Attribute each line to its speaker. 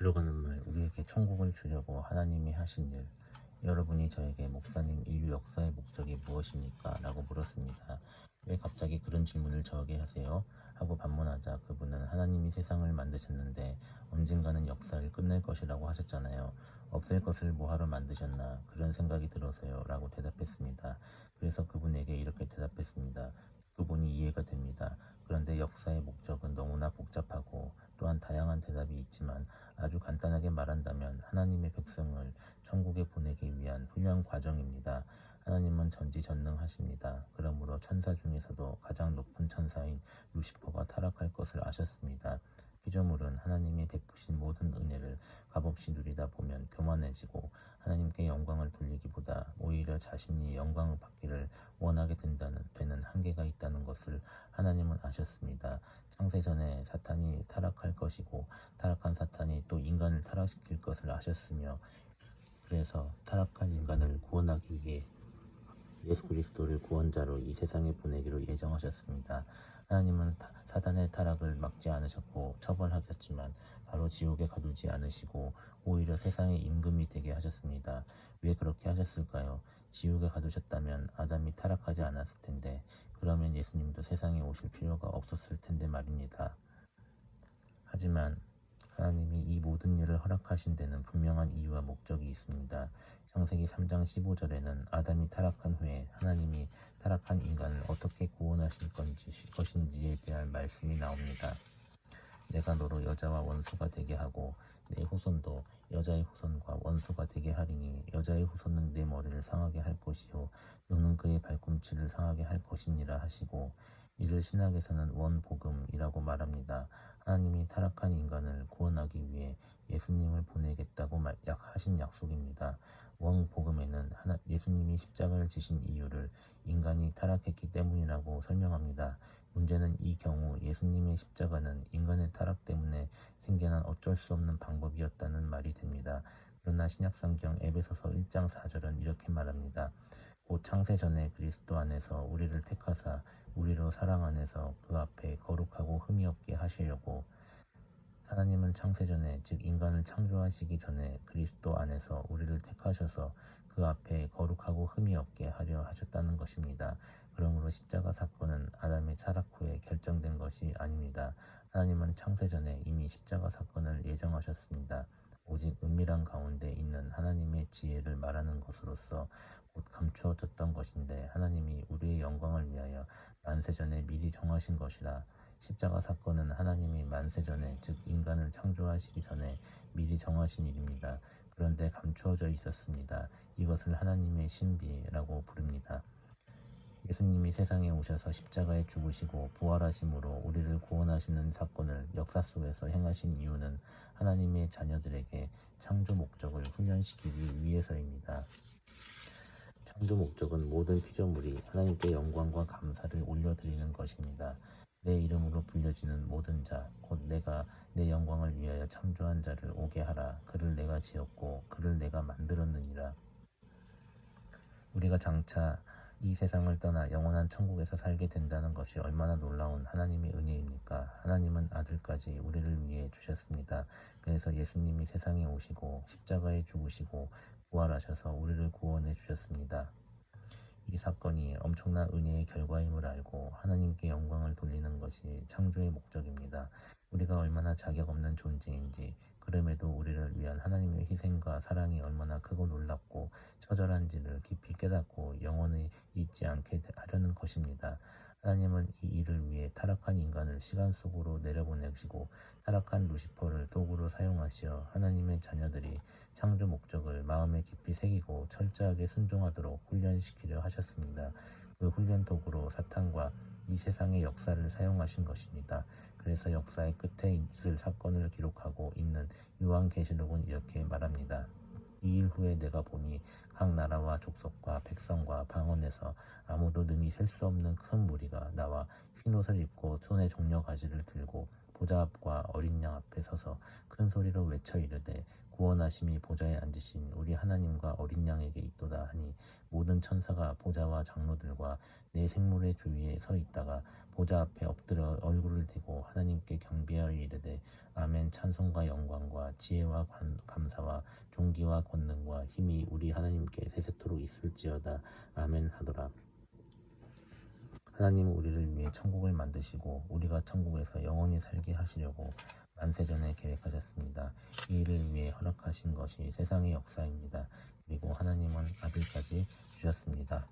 Speaker 1: 들어가는 말, 우리에게 천국을 주려고 하나님이 하신 일. 여러분이 저에게 목사님, 인류 역사의 목적이 무엇입니까? 라고 물었습니다. 왜 갑자기 그런 질문을 저에게 하세요? 하고 반문하자 그분은 하나님이 세상을 만드셨는데 언젠가는 역사를 끝낼 것이라고 하셨잖아요. 없앨 것을 뭐하러 만드셨나 그런 생각이 들어서요 라고 대답했습니다. 그래서 그분에게 이렇게 대답했습니다. 듣고 보니 이해가 됩니다. 그런데 역사의 목적은 너무나 복잡하고 또한 다양한 대답이 있지만 아주 간단하게 말한다면 하나님의 백성을 천국에 보내기 위한 훈련 과정입니다. 하나님은 전지전능하십니다. 그러므로 천사 중에서도 가장 높은 천사인 루시퍼가 타락할 것을 아셨습니다. 피조물은 하나님이 베푸신 모든 은혜를 값없이 누리다 보면 교만해지고 하나님께 영광을 돌리기보다 오히려 자신이 영광을 받기를 원하게 되는 한계가 있다는 것을 하나님은 아셨습니다. 창세 전에 사탄이 타락할 것이고 타락한 사탄이 또 인간을 타락시킬 것을 아셨으며 그래서 타락한 인간을 구원하기 위해 예수 그리스도를 구원자로 이 세상에 보내기로 예정하셨습니다. 하나님은 사단의 타락을 막지 않으셨고 처벌하셨지만 바로 지옥에 가두지 않으시고 오히려 세상의 임금이 되게 하셨습니다. 왜 그렇게 하셨을까요? 지옥에 가두셨다면 아담이 타락하지 않았을 텐데 그러면 예수님도 세상에 오실 필요가 없었을 텐데 말입니다. 하지만 하나님이 이 모든 일을 허락하신 데는 분명한 이유와 목적이 있습니다. 창세기 3장 15절에는 아담이 타락한 후에 하나님이 타락한 인간을 어떻게 구원하실 것인지에 대한 말씀이 나옵니다. 내가 너로 여자와 원수가 되게 하고 내 후손도 여자의 후손과 원수가 되게 하리니 여자의 후손은 내 머리를 상하게 할 것이요 너는 그의 발꿈치를 상하게 할 것이니라 하시고 이를 신학에서는 원복음이라고 말합니다. 하나님이 타락한 인간을 구원하기 위해 예수님을 보내겠다고 하신 약속입니다. 원복음에는 예수님이 십자가를 지신 이유를 인간이 타락했기 때문이라고 설명합니다. 문제는 이 경우 예수님의 십자가는 인간의 타락 때문에 생겨난 어쩔 수 없는 방법이었다는 말이 됩니다. 그러나 신약성경 에베소서 1장 4절은 이렇게 말합니다. 곧 창세 전에 그리스도 안에서 우리를 택하사 우리로 사랑 안에서 그 앞에 거룩하고 흠이 없게 하시려고. 하나님은 창세 전에 즉 인간을 창조하시기 전에 그리스도 안에서 우리를 택하셔서 그 앞에 거룩하고 흠이 없게 하려 하셨다는 것입니다. 그러므로 십자가 사건은 아담의 타락 후에 결정된 것이 아닙니다. 하나님은 창세 전에 이미 십자가 사건을 예정하셨습니다. 오직 은밀한 가운데 있는 하나님의 지혜를 말하는 것으로서 곧 감추어졌던 것인데 하나님이 우리의 영광을 위하여 만세전에 미리 정하신 것이라. 십자가 사건은 하나님이 만세전에 즉 인간을 창조하시기 전에 미리 정하신 일입니다. 그런데 감추어져 있었습니다. 이것을 하나님의 신비라고 부릅니다. 예수님이 세상에 오셔서 십자가에 죽으시고 부활하심으로 우리를 구원하시는 사건을 역사 속에서 행하신 이유는 하나님의 자녀들에게 창조 목적을 훈련시키기 위해서입니다. 창조 목적은 모든 피조물이 하나님께 영광과 감사를 올려드리는 것입니다. 내 이름으로 불려지는 모든 자, 곧 내가 내 영광을 위하여 창조한 자를 오게 하라. 그를 내가 지었고 그를 내가 만들었느니라. 우리가 장차 이 세상을 떠나 영원한 천국에서 살게 된다는 것이 얼마나 놀라운 하나님의 은혜입니까? 하나님은 아들까지 우리를 위해 주셨습니다. 그래서 예수님이 세상에 오시고 십자가에 죽으시고 부활하셔서 우리를 구원해 주셨습니다. 이 사건이 엄청난 은혜의 결과임을 알고 하나님께 영광을 돌리는 것이 창조의 목적입니다. 우리가 얼마나 자격 없는 존재인지 그럼에도 우리를 위한 하나님의 희생과 사랑이 얼마나 크고 놀랍고 처절한지를 깊이 깨닫고 영원히 잊지 않게 하려는 것입니다. 하나님은 이 일을 위해 타락한 인간을 시간 속으로 내려보내시고 타락한 루시퍼를 도구로 사용하시어 하나님의 자녀들이 창조 목적을 마음에 깊이 새기고 철저하게 순종하도록 훈련시키려 하셨습니다. 그 훈련 도구로 사탄과 이 세상의 역사를 사용하신 것입니다. 그래서 역사의 끝에 있을 사건을 기록하고 있는 요한계시록은 이렇게 말합니다. 이 일 후에 내가 보니 각 나라와 족속과 백성과 방언에서 아무도 능히 셀 수 없는 큰 무리가 나와 흰옷을 입고 손에 종려가지를 들고 보좌 앞과 어린 양 앞에 서서 큰 소리로 외쳐 이르되 구원하심이 보좌에 앉으신 우리 하나님과 어린 양에게 있도다 하니 모든 천사가 보좌와 장로들과 내 생물의 주위에 서 있다가 보좌 앞에 엎드려 얼굴을 대고 하나님께 경배하여 이르되 아멘. 찬송과 영광과 지혜와 감사와 존귀와 권능과 힘이 우리 하나님께 세세토록 있을지어다. 아멘 하더라. 하나님은 우리를 위해 천국을 만드시고 우리가 천국에서 영원히 살게 하시려고 만세전에 계획하셨습니다. 이 일을 위해 허락하신 것이 세상의 역사입니다. 그리고 하나님은 아들까지 주셨습니다.